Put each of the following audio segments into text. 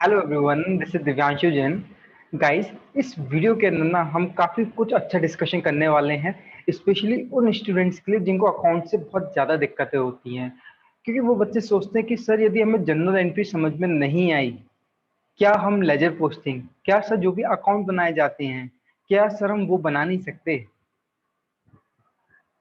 Hello everyone, this is Divyanshu Jain. Guys, इस video के अंदर ना हम काफ़ी कुछ अच्छा डिस्कशन करने वाले हैं, स्पेशली उन स्टूडेंट्स के लिए जिनको अकाउंट से बहुत ज़्यादा दिक्कतें होती हैं। क्योंकि वो बच्चे सोचते हैं कि सर यदि हमें जनरल एंट्री समझ में नहीं आई, क्या हम लेजर पोस्टिंग, क्या सर जो भी अकाउंट बनाए जाते हैं, क्या सर हम वो बना नहीं सकते।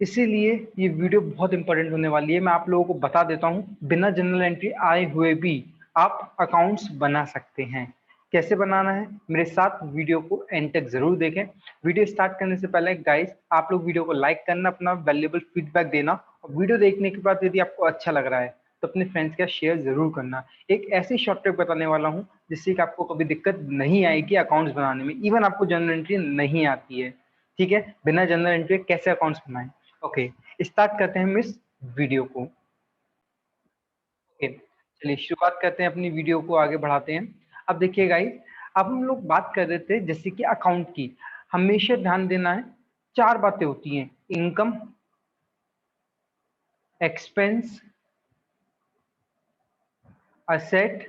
इसीलिए ये वीडियो बहुत इंपॉर्टेंट होने वाली है। मैं आप लोगों को बता देता हूँ, बिना जनरल एंट्री आए हुए भी आप अकाउंट्स बना सकते हैं। कैसे बनाना है, मेरे साथ वीडियो को एंड तक जरूर देखें। वीडियो स्टार्ट करने से पहले गाइस, आप लोग वीडियो को लाइक करना, अपना वैल्यूएबल फीडबैक देना, और वीडियो देखने के बाद यदि आपको अच्छा लग रहा है तो अपने फ्रेंड्स का शेयर जरूर करना। एक ऐसी शॉर्ट ट्रिक बताने वाला हूँ जिससे कि आपको कभी दिक्कत नहीं आएगी अकाउंट्स बनाने में, इवन आपको जनरल एंट्री नहीं आती है। ठीक है, बिना जनरल एंट्री कैसे अकाउंट्स बनाएं। ओके, स्टार्ट करते हैं हम इस वीडियो को। ओके, चलिए शुरुआत करते हैं, अपनी वीडियो को आगे बढ़ाते हैं। अब देखिए गाइस, अब हम लोग बात कर रहे थे जैसे कि अकाउंट की। हमेशा ध्यान देना है, चार बातें होती हैं: इनकम, एक्सपेंस, असेट,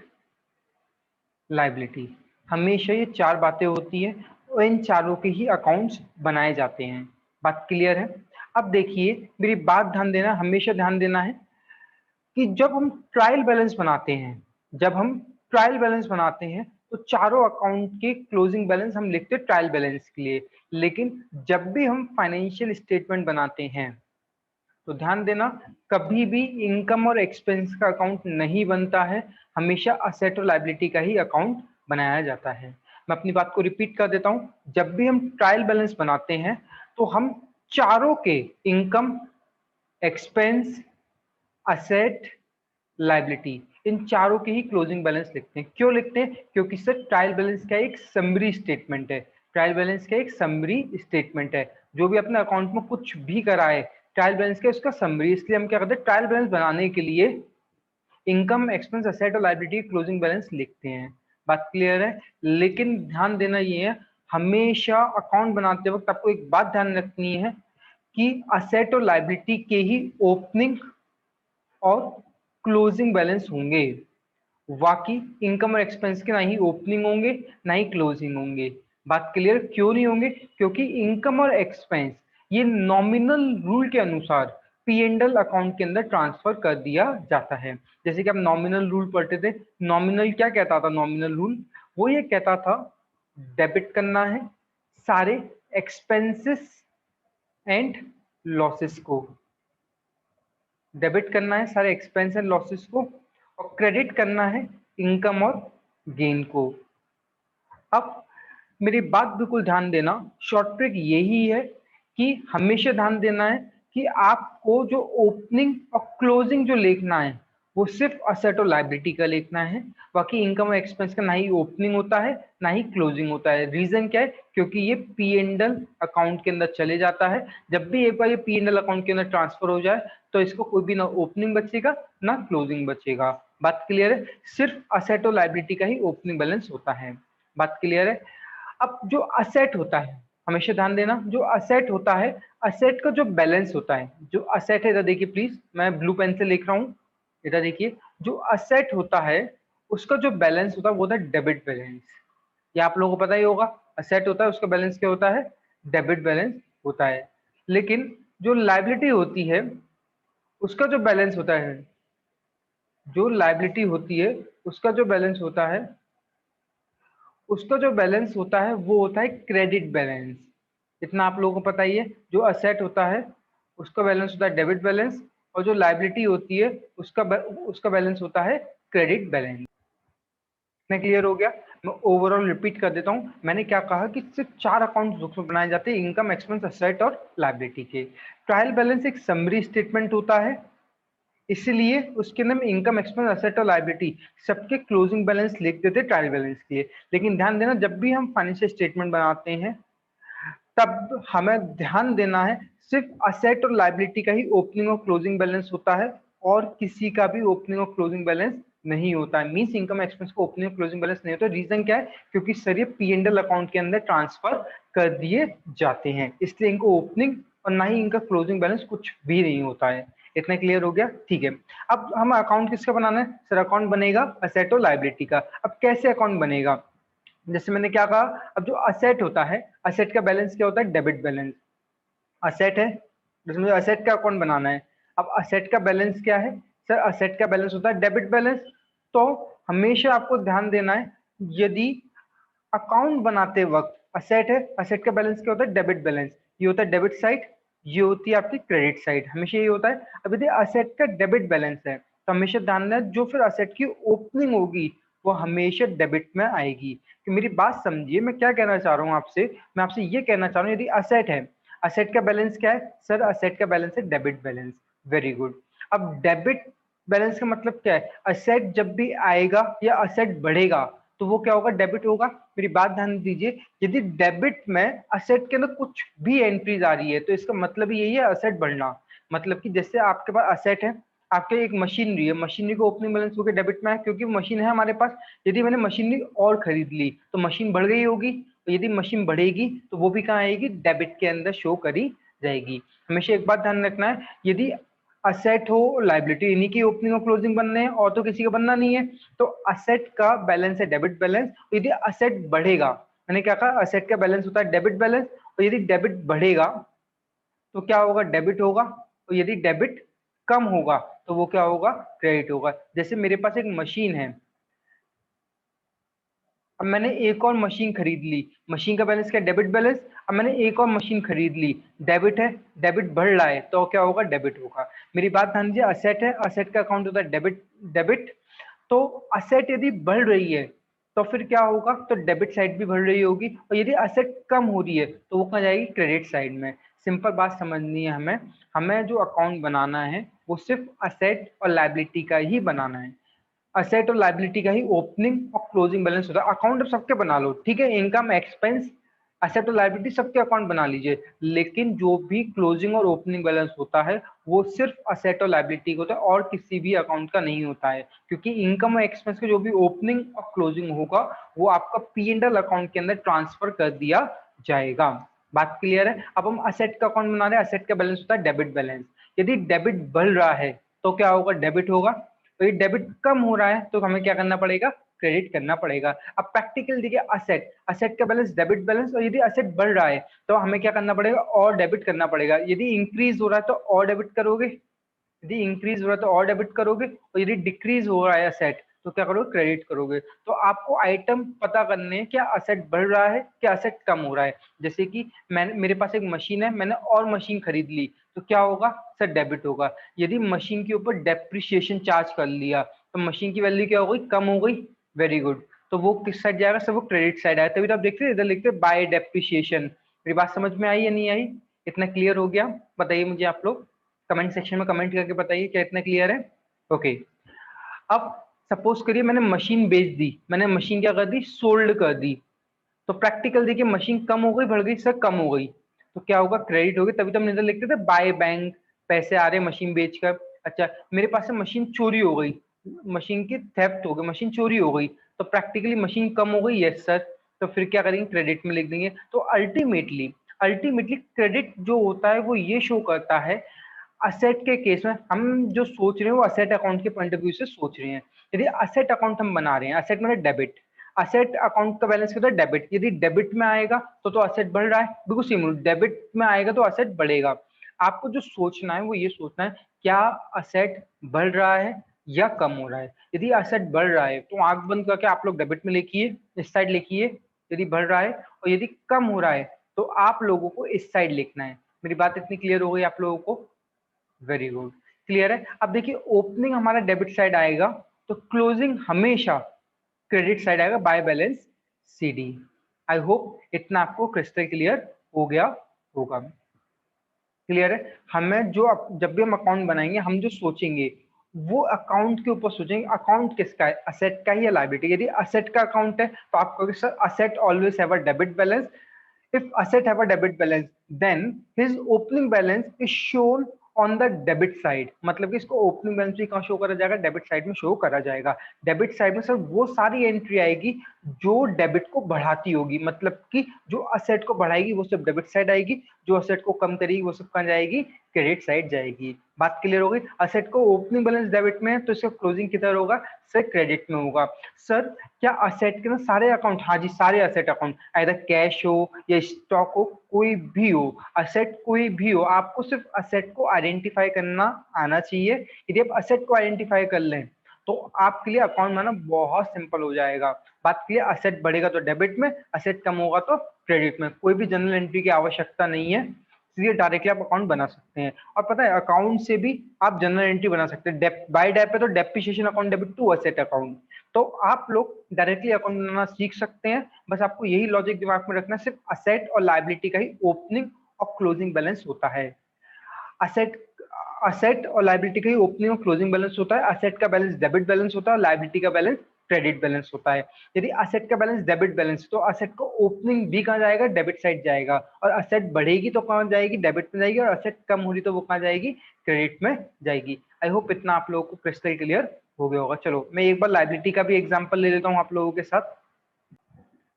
लाइबिलिटी। हमेशा ये चार बातें होती हैं और इन चारों के ही अकाउंट्स बनाए जाते हैं। बात क्लियर है? अब देखिए, मेरी बात ध्यान देना, हमेशा ध्यान देना है कि जब हम ट्रायल बैलेंस बनाते हैं, तो चारों अकाउंट के क्लोजिंग बैलेंस हम लिखते हैं ट्रायल बैलेंस के लिए। लेकिन जब भी हम फाइनेंशियल स्टेटमेंट बनाते हैं तो ध्यान देना, कभी भी इनकम और एक्सपेंस का अकाउंट नहीं बनता है, हमेशा असेट और लायबिलिटी का ही अकाउंट बनाया जाता है। मैं अपनी बात को रिपीट कर देता हूं, जब भी हम ट्रायल बैलेंस बनाते हैं तो हम चारों के इनकम, एक्सपेंस, असेट, लायबिलिटी, इन चारों के ही क्लोजिंग बैलेंस लिखते हैं। क्यों लिखते हैं? क्योंकि सर ट्रायल बैलेंस का एक समरी स्टेटमेंट है। जो भी अपने अकाउंट में कुछ भी करा है, ट्रायल बैलेंस का उसका समरी। इसलिए हम क्या करते हैं, ट्रायल बैलेंस बनाने के लिए इनकम, एक्सपेंस, असेट और लायबिलिटी क्लोजिंग बैलेंस लिखते हैं। बात क्लियर है? लेकिन ध्यान देना ये है, हमेशा अकाउंट बनाते वक्त आपको एक बात ध्यान रखनी है कि असेट और लायबिलिटी के ही ओपनिंग और क्लोजिंग बैलेंस होंगे। बाकी इनकम और एक्सपेंस के ना ही ओपनिंग होंगे ना ही क्लोजिंग होंगे। बात क्लियर? क्यों नहीं होंगे? क्योंकि इनकम और एक्सपेंस ये नॉमिनल रूल के अनुसार पी एंड एल अकाउंट के अंदर ट्रांसफर कर दिया जाता है। जैसे कि आप नॉमिनल रूल पढ़ते थे, नॉमिनल क्या कहता था? नॉमिनल रूल वो ये कहता था, डेबिट करना है सारे एक्सपेंसेस एंड लॉसेस को, डेबिट करना है सारे एक्सपेंस एंड लॉसेस को, और क्रेडिट करना है इनकम और गेन को। अब मेरी बात बिल्कुल ध्यान देना, शॉर्ट ट्रिक यही है कि हमेशा ध्यान देना है कि आपको जो ओपनिंग और क्लोजिंग जो लिखना है वो सिर्फ असेट और लायबिलिटी का लिखना है। बाकी इनकम और एक्सपेंस का ना ही ओपनिंग होता है ना ही क्लोजिंग होता है। रीजन क्या है? क्योंकि ये पी एंड एल अकाउंट के अंदर चले जाता है। जब भी एक बार ये पी एंड एल अकाउंट के अंदर ट्रांसफर हो जाए तो इसको कोई भी ना ओपनिंग बचेगा ना क्लोजिंग बचेगा। बात क्लियर है? सिर्फ असेट और लायबिलिटी का ही ओपनिंग बैलेंस होता है। बात क्लियर है? अब जो असेट होता है, हमेशा ध्यान देना, जो असेट होता है, असेट का जो बैलेंस होता है, जो असेट है, इधर देखिए प्लीज, मैं ब्लू पेन से लिख रहा हूँ, इधर देखिए, जो असेट होता है उसका जो बैलेंस होता है वो होता है डेबिट बैलेंस। ये आप लोगों को पता ही होगा, असेट होता है उसका बैलेंस क्या होता है? डेबिट बैलेंस होता है। लेकिन जो लायबिलिटी होती है उसका जो बैलेंस होता है, जो लायबिलिटी होती है उसका जो बैलेंस होता है, वो होता है क्रेडिट बैलेंस। इतना आप लोगों को पता ही है, जो असेट होता है उसका बैलेंस होता है डेबिट बैलेंस, और जो लायबिलिटी होती है उसका बैलेंस होता है क्रेडिट बैलेंस। मैं क्लियर हो गया? मैं ओवरऑल रिपीट कर देता हूँ, मैंने क्या कहा कि सिर्फ चार अकाउंट बुक्स में बनाए जाते हैं, इनकम, एक्सपेंस, असेट और लायबिलिटी के। ट्रायल बैलेंस एक समरी स्टेटमेंट होता है, इसलिए उसके अंदर में इनकम, एक्सपेंस, असेट और लायबिलिटी सबके क्लोजिंग बैलेंस लिख देते ट्रायल बैलेंस के लिए। लेकिन ध्यान देना, जब भी हम फाइनेंशियल स्टेटमेंट बनाते हैं तब हमें ध्यान देना है, सिर्फ असेट और लायबिलिटी का ही ओपनिंग और क्लोजिंग बैलेंस होता है, और किसी का भी ओपनिंग और क्लोजिंग बैलेंस नहीं होता है। मींस इनकम, एक्सपेंस को ओपनिंग और क्लोजिंग बैलेंस नहीं होता। रीजन क्या है? क्योंकि सर ये पी एंड एल अकाउंट के अंदर ट्रांसफर कर दिए जाते हैं, इसलिए इनको ओपनिंग और ना ही इनका क्लोजिंग बैलेंस कुछ भी नहीं होता है। इतना क्लियर हो गया? ठीक है। अब हम अकाउंट किसका बनाना है सर? अकाउंट बनेगा असेट और लायबिलिटी का। अब कैसे अकाउंट बनेगा? जैसे मैंने क्या कहा, अब जो असेट होता है, असेट का बैलेंस क्या होता है? Debit balance. असेट है, जैसे मुझे असेट का अकाउंट बनाना है। अब असेट का बैलेंस क्या है सर? असेट का बैलेंस होता है डेबिट बैलेंस। तो हमेशा आपको ध्यान देना है, यदि अकाउंट बनाते वक्त असेट है, असेट का बैलेंस क्या होता है? Debit balance. ये होता है डेबिट साइड, ये होती है आपकी क्रेडिट साइड, हमेशा ये होता है। अब यदि असेट का डेबिट बैलेंस है तो हमेशा ध्यान देना, जो फिर असेट की ओपनिंग होगी वो हमेशा डेबिट में आएगी। कि मेरी बात समझिए, मैं क्या कहना चाह रहा हूँ आपसे? मैं आपसे ये कहना चाह रहा हूँ, यदि असेट है, असेट का बैलेंस क्या है सर? असेट का बैलेंस है डेबिट बैलेंस। Very good. अब डेबिट बैलेंस का मतलब क्या है? असेट जब भी आएगा या असेट बढ़ेगा तो वो क्या होगा? डेबिट होगा। मेरी बात ध्यान दीजिए, यदि डेबिट में असेट के अंदर कुछ भी एंट्रीज आ रही है तो इसका मतलब यही है असेट बढ़ना। मतलब कि जैसे आपके पास असेट है, आपके एक मशीनरी है, मशीनरी को ओपनिंग बैलेंस होकर डेबिट में है क्योंकि मशीन है हमारे पास। यदि मैंने मशीनरी और खरीद ली तो मशीन बढ़ गई होगी, तो यदि मशीन बढ़ेगी तो वो भी कहाँ आएगी? डेबिट के अंदर शो करी जाएगी। हमेशा एक बात ध्यान रखना है, यदि असेट हो, लाइबिलिटी, इन्हीं की ओपनिंग और क्लोजिंग बनने हैं और तो किसी का बनना नहीं है। तो असेट का बैलेंस है डेबिट बैलेंस। यदि असेट बढ़ेगा, मैंने क्या कहा? असेट का बैलेंस होता है डेबिट बैलेंस, और यदि डेबिट बढ़ेगा तो क्या होगा? डेबिट होगा। और यदि डेबिट कम होगा तो वो क्या होगा? क्रेडिट होगा। जैसे मेरे पास एक मशीन है, अब मैंने एक और मशीन खरीद ली, मशीन का बैलेंस क्या? Debit balance. अब मैंने एक और मशीन खरीद ली, डेबिट है, डेबिट बढ़ रहा है तो क्या होगा? डेबिट होगा। मेरी बात ध्यान दीजिए, असेट है, असेट का अकाउंट होता है डेबिट, डेबिट। तो असेट यदि बढ़ रही है तो फिर क्या होगा? तो डेबिट साइड भी बढ़ रही होगी। और यदि असेट कम हो रही है तो वो कहाँ जाएगी? क्रेडिट साइड में। सिंपल बात समझनी है हमें। हमें जो अकाउंट बनाना है वो सिर्फ असेट और लायबिलिटी का ही बनाना है। असेट और लायबिलिटी का ही ओपनिंग और क्लोजिंग बैलेंस होता है। अकाउंट सबके बना लो, ठीक है, इनकम एक्सपेंस असेट और लायबिलिटी सबके अकाउंट बना लीजिए, लेकिन जो भी क्लोजिंग और ओपनिंग बैलेंस होता है वो सिर्फ असेट और लायबिलिटी का होता है और किसी भी अकाउंट का नहीं होता है। क्योंकि इनकम और एक्सपेंस का जो भी ओपनिंग और क्लोजिंग होगा वो आपका P&L अकाउंट के अंदर ट्रांसफर कर दिया जाएगा। बात क्लियर है? अब हम असेट का अकाउंट बना रहे हैं, असेट का बैलेंस होता है डेबिट बैलेंस। यदि डेबिट बढ़ रहा है तो क्या होगा? डेबिट होगा। तो ये डेबिट कम हो रहा है तो हमें क्या करना पड़ेगा? क्रेडिट करना पड़ेगा। अब प्रैक्टिकल देखिए, असेट, असेट का बैलेंस डेबिट बैलेंस, और यदि असेट बढ़ रहा है तो हमें क्या करना पड़ेगा? और डेबिट करना पड़ेगा। यदि इंक्रीज हो रहा है तो और डेबिट करोगे, यदि इंक्रीज हो रहा है तो और डेबिट करोगे, और यदि डिक्रीज हो रहा है असेट तो क्या करोगे? क्रेडिट करोगे। तो आपको आइटम पता करने हैं, क्या असेट बढ़ रहा है, क्या असेट कम हो रहा है। जैसे कि मैंने, मेरे पास एक मशीन है, मैंने और मशीन खरीद ली तो क्या होगा सर? डेबिट होगा। यदि मशीन के ऊपर डेप्रिसिएशन चार्ज कर लिया तो मशीन की वैल्यू क्या हो गई? कम हो गई। Very good. तो वो किस साइड जाएगा सर? वो क्रेडिट साइड आया। तभी तो आप देखते हैं इधर लिखते हैं बाय डेप्रिसिएशन। मेरी बात समझ में आई या नहीं आई? इतना क्लियर हो गया? बताइए मुझे आप लोग, कमेंट सेक्शन में कमेंट करके बताइए क्या इतना क्लियर है? ओके। अब सपोज करिए मैंने मशीन बेच दी, मैंने मशीन क्या कर दी? सोल्ड कर दी। तो प्रैक्टिकल देखिए, मशीन कम हो गई, बढ़ गई सर? कम हो गई। तो क्या होगा? क्रेडिट होगी। तभी तो हम इधर लिखते थे बाय बैंक, पैसे आ रहे मशीन बेचकर। अच्छा, मेरे पास से मशीन चोरी हो गई, मशीन की थेफ्ट हो गई, मशीन चोरी हो गई, तो प्रैक्टिकली मशीन कम हो गई, यस सर। तो फिर क्या करेंगे? क्रेडिट में लिख देंगे। तो अल्टीमेटली, अल्टीमेटली क्रेडिट जो होता है वो ये शो करता है, असेट के केस में हम जो सोच रहे हैं वो असेट अकाउंट के पॉइंट ऑफ व्यू से सोच रहे हैं। यदि असेट अकाउंट हम बना रहे हैं, असेट मतलब डेबिट, असेट अकाउंट का बैलेंस कितना है? डेबिट। यदि डेबिट में आएगा तो असेट बढ़ रहा है, बिल्कुल सिंपल। डेबिट में आएगा तो असेट बढ़ेगा। आपको जो सोचना है वो ये सोचना है, क्या असेट बढ़ रहा है या कम हो रहा है। यदि असेट बढ़ रहा है तो आंख बंद करके आप लोग डेबिट में लिखिए, इस साइड लिखिए यदि बढ़ रहा है, और यदि कम हो रहा है तो आप लोगों को इस साइड लिखना है। मेरी बात इतनी क्लियर हो गई आप लोगों को? वेरी गुड, क्लियर है। अब देखिए, ओपनिंग हमारा डेबिट साइड आएगा तो क्लोजिंग हमेशा क्रेडिट साइड आएगा, by balance CD। I hope इतना आपको क्रिस्टल क्लियर हो गया होगा। क्लियर है? हमें जो जब भी हम अकाउंट बनाएंगे, हम जो सोचेंगे वो अकाउंट के ऊपर सोचेंगे, अकाउंट किसका है, असेट का ही या लायबिलिटी। यदि असेट का अकाउंट है तो आप कहोगे sir asset always have a debit balance. If asset have a debit balance, then his opening balance is shown on the debit side। मतलब कि इसको ओपनिंग बैलेंस भी कहाँ शो करा जाएगा? डेबिट साइड में शो करा जाएगा। डेबिट साइड में सर वो सारी एंट्री आएगी जो डेबिट को बढ़ाती होगी, मतलब कि जो असेट को बढ़ाएगी वो सब डेबिट साइड आएगी, जो असेट को कम करेगी वो सब कहाँ जाएगी? क्रेडिट साइड जाएगी। बात क्लियर हो गई। असेट को ओपनिंग बैलेंस डेबिट में है तो इसका क्लोजिंग किधर होगा सर, क्रेडिट में होगा। सर क्या असेट के ना सारे अकाउंट, हाँ जी सारे असेट अकाउंट, आइदर कैश हो या स्टॉक हो, कोई भी हो असेट, कोई भी हो, आपको सिर्फ असेट को आइडेंटिफाई करना आना चाहिए। यदि आप असेट को आइडेंटिफाई कर लें तो आपके लिए अकाउंट बनाना बहुत सिंपल हो जाएगा। बात क्लियर। असेट बढ़ेगा तो डेबिट में, असेट कम होगा तो क्रेडिट में, कोई भी जनरल एंट्री की आवश्यकता नहीं है, इसलिए डायरेक्टली आप अकाउंट बना सकते हैं। और पता है अकाउंट से भी आप जनरल एंट्री बना सकते हैं। बाय डेप है तो depreciation account debit to asset account, तो आप लोग डायरेक्टली अकाउंट बनाना सीख सकते हैं। बस आपको यही लॉजिक दिमाग में रखना, सिर्फ असेट और लायबिलिटी का ही ओपनिंग और क्लोजिंग बैलेंस होता है। असेट असेट और लायबिलिटी का ही ओपनिंग और क्लोजिंग बैलेंस होता है। असेट का बैलेंस डेबिट बैलेंस होता है, लायबिलिटी का बैलेंस क्रेडिट बैलेंस होता है। यदि असेट का बैलेंस डेबिट बैलेंस तो असेट को ओपनिंग भी कहाँ जाएगा, डेबिट साइड जाएगा, और असेट बढ़ेगी तो कहाँ जाएगी, डेबिट में जाएगी, और असेट कम हो रही तो वो कहाँ जाएगी, क्रेडिट में जाएगी। आई होप इतना आप लोगों को क्रिस्टल क्लियर हो गया होगा। चलो मैं एक बार लायबिलिटी का भी एग्जांपल ले लेता हूँ आप लोगों के साथ।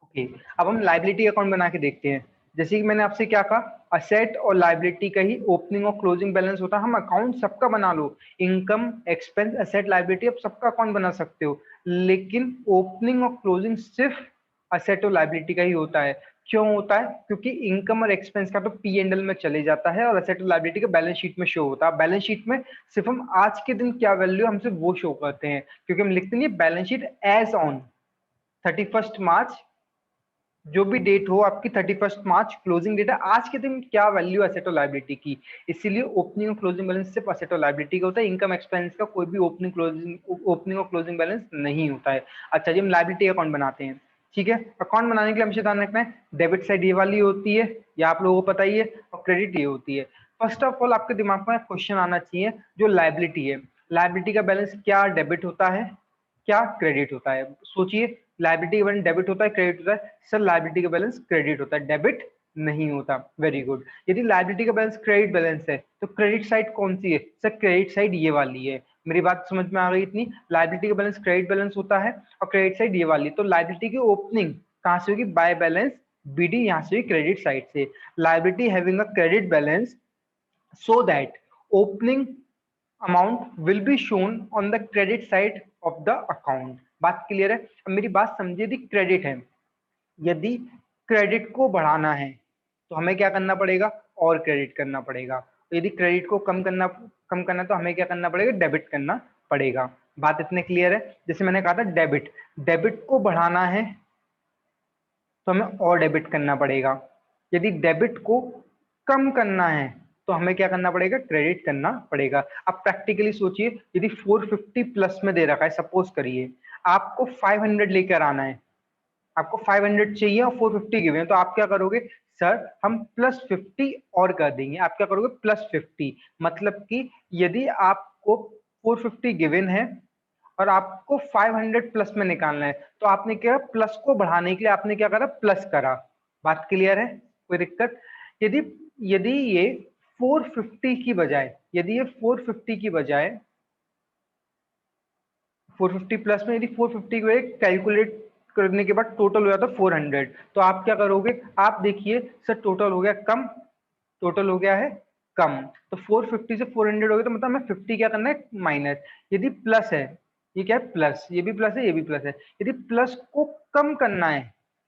ओके, अब हम लायबिलिटी अकाउंट बना के देखते हैं। जैसे कि मैंने आपसे क्या कहा, असेट और लायबिलिटी का ही ओपनिंग और क्लोजिंग बैलेंस होता है। हम अकाउंट सबका बना लो, इनकम एक्सपेंस असेट लायबिलिटी, आप सबका अकाउंट बना सकते हो, लेकिन ओपनिंग और क्लोजिंग सिर्फ असेट और लायबिलिटी का ही होता है। क्यों होता है? क्योंकि इनकम और एक्सपेंस का तो पी एंड एल में चले जाता है, और असेट और लायबिलिटी का बैलेंस शीट में शो होता है। बैलेंस शीट में सिर्फ हम आज के दिन क्या वैल्यू हम सिर्फ वो शो करते हैं, क्योंकि हम लिखते नहीं बैलेंस शीट एज ऑन 31 मार्च, जो भी डेट हो आपकी 31 मार्च क्लोजिंग डेट है, आज के दिन क्या वैल्यू एसेट और लायबिलिटी की, इसीलिए ओपनिंग और क्लोजिंग बैलेंस सिर्फ एसेट और लायबिलिटी का होता है। इनकम एक्सपेंस का कोई भी ओपनिंग और क्लोजिंग बैलेंस नहीं होता है। अच्छा जी, हम लायबिलिटी अकाउंट बनाते हैं। ठीक है, अकाउंट बनाने के लिए हमेशा ध्यान रखना है, डेबिट साइड ये वाली होती है, ये आप लोगों को पता ही है, और क्रेडिट ये होती है। फर्स्ट ऑफ ऑल आपके दिमाग में क्वेश्चन आना चाहिए, जो लायबिलिटी है, लायबिलिटी का बैलेंस क्या डेबिट होता है, क्या क्रेडिट होता है? सोचिए, लायबिलिटी का बैलेंस डेबिट होता है, क्रेडिट होता है? सर लायबिलिटी का बैलेंस क्रेडिट होता है, डेबिट नहीं होता। Very good. यदि लायबिलिटी का बैलेंस क्रेडिट बैलेंस है तो क्रेडिट साइड कौन सी है? सर क्रेडिट साइड ये वाली है। मेरी बात समझ में आ गई इतनी? लायबिलिटी का बैलेंस क्रेडिट बैलेंस होता है और क्रेडिट साइड ये वाली, तो लायबिलिटी की ओपनिंग कहां से होगी? बाय बैलेंस बीडी, यहां से हुई क्रेडिट साइड से। Liability having a credit balance so that opening amount will be shown on the credit side of the account। बात क्लियर है? अब मेरी बात समझिए, यदि क्रेडिट है, यदि क्रेडिट को बढ़ाना है तो हमें क्या करना पड़ेगा? और क्रेडिट करना पड़ेगा। तो यदि क्रेडिट को कम करना तो हमें क्या करना पड़ेगा? डेबिट करना पड़ेगा। बात इतने क्लियर है? जैसे मैंने कहा था डेबिट, डेबिट को बढ़ाना है तो हमें और डेबिट करना पड़ेगा। यदि डेबिट को कम करना है तो हमें क्या करना पड़ेगा? क्रेडिट करना पड़ेगा। अब प्रैक्टिकली सोचिए, यदि 450 प्लस में दे रखा है, सपोज करिए आपको 500 लेकर आना है, आपको 500 चाहिए और 450 गिवन है, तो आप क्या करोगे? सर हम प्लस 50 और कर देंगे। आप क्या करोगे? प्लस 50। मतलब कि यदि आपको 450 गिवन है और आपको 500 प्लस में निकालना है, तो आपने क्या, प्लस को बढ़ाने के लिए आपने क्या करा? प्लस करा। बात क्लियर है? कोई दिक्कत? यदि यदि ये 450 की बजाय, यदि ये 450 की बजाय 450 प्लस में, यदि 450 को कैलकुलेट करने के बाद टोटल हो जाता 400, तो आप क्या करोगे? आप देखिए सर टोटल हो गया कम, टोटल हो गया है कम, तो 450 से 400 हो गया, तो मतलब हमें 50 क्या करना है? माइनस। यदि प्लस है, ये क्या है? प्लस, ये भी प्लस है, ये भी प्लस है। यदि प्लस को कम करना है,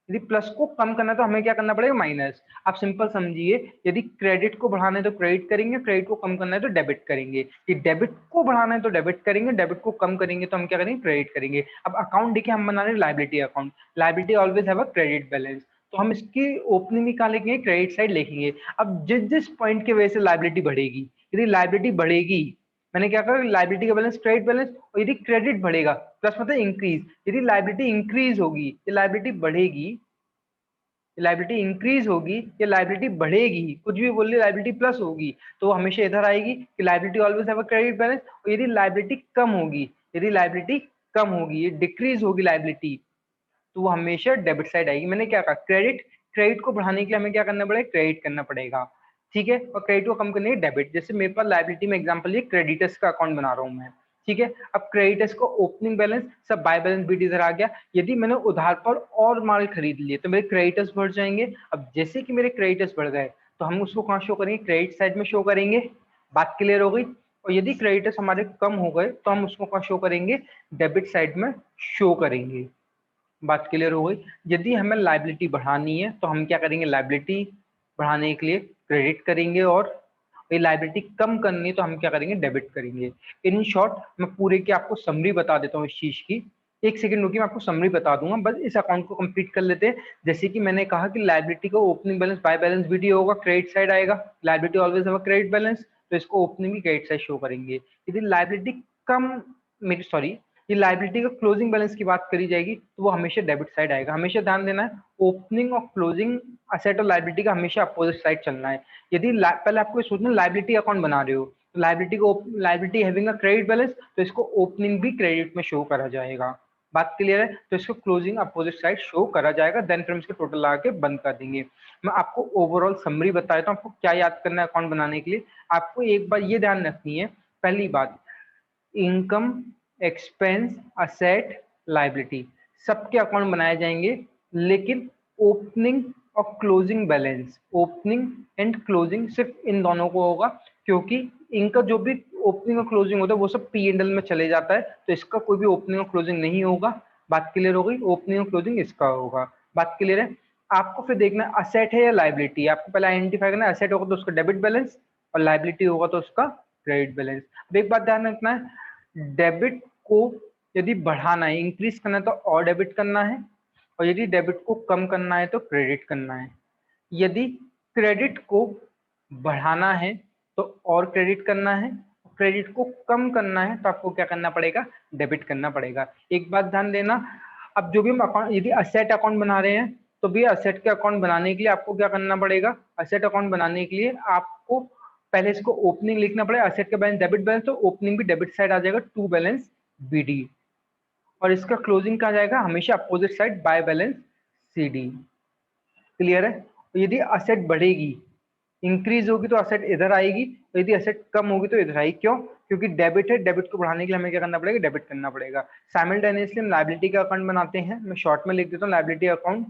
यदि प्लस को कम करना है तो हमें क्या करना पड़ेगा? माइनस। आप सिंपल समझिए, यदि क्रेडिट को बढ़ाना है तो क्रेडिट करेंगे, क्रेडिट को कम करना है तो डेबिट करेंगे। कि डेबिट को बढ़ाना है तो डेबिट करेंगे, डेबिट को कम करेंगे तो हम क्या करेंगे? क्रेडिट करेंगे। अब अकाउंट देखिए, हम बना रहे हैं liability account, liability always have a credit balance, तो हम इसकी ओपनिंग भी कहाँ लिखेंगे? क्रेडिट साइड लिखेंगे। अब जिस जिस पॉइंट की वजह से लायबिलिटी बढ़ेगी, यदि लायबिलिटी बढ़ेगी, मैंने क्या कहा? लायबिलिटी का बैलेंस क्रेडिट बैलेंस, और यदि क्रेडिट बढ़ेगा, प्लस मतलब इंक्रीज, यदि लायबिलिटी इंक्रीज होगी, ये लायबिलिटी बढ़ेगी, लाइबिलिटी इंक्रीज होगी या लाइबिलिटी बढ़ेगी, कुछ भी बोल रही, लाइबिलिटी प्लस होगी तो हमेशा इधर आएगी कि liability always have a credit balance. और यदि लाइबिलिटी कम होगी, यदि लाइबिलिटी कम होगी, ये डिक्रीज होगी लाइबिलिटी, तो वो हमेशा डेबिट साइड आएगी। मैंने क्या कहा? क्रेडिट, क्रेडिट को बढ़ाने के लिए हमें क्या करना पड़ेगा? क्रेडिट करना पड़ेगा। ठीक है, और क्रेडिट को कम करने के लिए डेबिट। जैसे मेरे पास लाइबिलिटी में एग्जांपल ये क्रेडिटर्स का अकाउंट बना रहा हूं मैं। ठीक है, अब क्रेडिटर्स को ओपनिंग बैलेंस सब बाय बैलेंस बीट इधर आ गया। यदि मैंने उधार पर और माल खरीद लिए तो मेरे क्रेडिटर्स बढ़ जाएंगे। अब जैसे कि मेरे क्रेडिटर्स बढ़ गए तो हम उसको कहाँ शो करेंगे? क्रेडिट साइड में शो करेंगे। बात क्लियर हो गई। और यदि क्रेडिटर्स हमारे कम हो गए तो हम उसको कहाँ शो करेंगे, डेबिट साइड में शो करेंगे। बात क्लियर हो गई। यदि हमें लाइबिलिटी बढ़ानी है तो हम क्या करेंगे, लाइबिलिटी बढ़ाने के लिए क्रेडिट करेंगे, और ये लाइबिलिटी कम करनी है तो हम क्या करेंगे, डेबिट करेंगे। इन शॉर्ट मैं पूरे की आपको समरी बता देता हूँ इस चीज की। एक सेकंड रुकिए, मैं आपको समरी बता दूंगा, बस इस अकाउंट को कंप्लीट कर लेते हैं। जैसे कि मैंने कहा कि लाइबिलिटी का opening balance by balance BD होगा, क्रेडिट साइड आएगा। Liability always have a credit balance, तो इसको ओपनिंग भी क्रेडिट साइड शो करेंगे। यदि लाइबिलिटी कम, मेरी सॉरी, ये लाइबिलिटी का क्लोजिंग बैलेंस की बात करी जाएगी तो वो हमेशा डेबिट साइड आएगा। हमेशा ध्यान देना है, ओपनिंग और क्लोजिंग असेट और लाइबिलिटी का हमेशा अपोजिट साइड चलना है। यदि पहले आपको सोचना, लाइबिलिटी अकाउंट बना रहे हो तो liability having a credit balance, तो इसको ओपनिंग भी क्रेडिट में शो करा जाएगा। बात क्लियर है, तो इसको क्लोजिंग अपोजिट साइड शो करा जाएगा, देन फिर हम इसके टोटल लगा के बंद कर देंगे। मैं आपको ओवरऑल समरी बता देता हूँ आपको क्या याद करना है अकाउंट बनाने के लिए। आपको एक बार ये ध्यान रखनी है, पहली बात, इनकम, एक्सपेंस, असेट, लाइबिलिटी सबके अकाउंट बनाए जाएंगे, लेकिन ओपनिंग और closing balance, opening and closing सिर्फ इन दोनों को होगा, क्योंकि इनका जो भी ओपनिंग और क्लोजिंग होता है वो सब P&L में चले जाता है, तो इसका कोई भी ओपनिंग और क्लोजिंग नहीं होगा। बात क्लियर हो गई, ओपनिंग और क्लोजिंग इसका होगा। बात क्लियर है। आपको फिर देखना है असेट है या लाइबिलिटी, आपको पहले आइडेंटिफाई करना है, असेट होगा तो उसका डेबिट बैलेंस और लाइबिलिटी होगा तो उसका क्रेडिट बैलेंस। अब एक बात ध्यान रखना है, डेबिट को यदि बढ़ाना है, इंक्रीज करना है तो और डेबिट करना है, और यदि डेबिट को कम करना है तो क्रेडिट करना है। यदि क्रेडिट को बढ़ाना है तो और क्रेडिट करना है, क्रेडिट को कम करना है तो आपको क्या करना पड़ेगा, डेबिट करना पड़ेगा। एक बात ध्यान देना, अब जो भी हम अकाउंट, यदि असेट अकाउंट बना रहे हैं तो भी असेट के अकाउंट बनाने के लिए आपको क्या करना पड़ेगा, असेट अकाउंट बनाने के लिए आपको पहले इसको ओपनिंग लिखना पड़ेगा, असेट का बैलेंस डेबिट बैलेंस, तो ओपनिंग भी डेबिट साइड आ जाएगा, टू बैलेंस बीडी, और इसका क्लोजिंग कहा जाएगा हमेशा opposite side by balance CD. Clear है। तो यदि असेट बढ़ेगी, इंक्रीज होगी तो असेट इधर आएगी, तो यदि असेट कम होगी तो इधर आएगी। क्यों, क्योंकि डेबिट है, डेबिट को बढ़ाने के लिए हमें क्या करना पड़ेगा, डेबिट करना पड़ेगा। साइमल्टेनियसली हम लाइबिलिटी का अकाउंट बनाते हैं, मैं शॉर्ट में लिख देता हूँ लाइबिलिटी अकाउंट।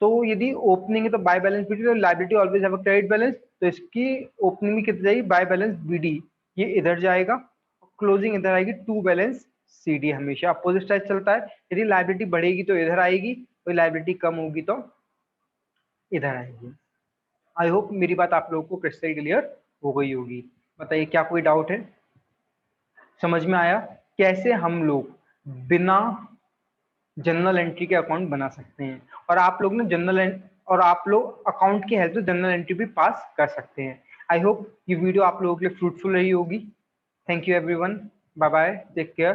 तो यदि ओपनिंग है तो बाय बैलेंस बीडी, तो liability always have a credit balance, तो इसकी ओपनिंग भी कितनी जाएगी, बाय बैलेंस बीडी, ये इधर जाएगा, क्लोजिंग इधर आएगी, टू बैलेंस सीडी, हमेशा अपोजिट साइड चलता है। यदि लाइबिलिटी बढ़ेगी तो इधर आएगी, तो लाइबिलिटी कम होगी तो इधर आएगी। आई होप मेरी बात आप लोगों को क्रिस्टल क्लियर हो गई होगी। बताइए क्या कोई डाउट है, समझ में आया कैसे हम लोग बिना जनरल एंट्री के अकाउंट बना सकते हैं, और आप लोग ने और आप लोग अकाउंट की हेल्प से जनरल एंट्री भी पास कर सकते हैं। आई होप ये वीडियो आप लोगों के लिए फ्रूटफुल रही होगी। Thank you everyone, bye bye, take care.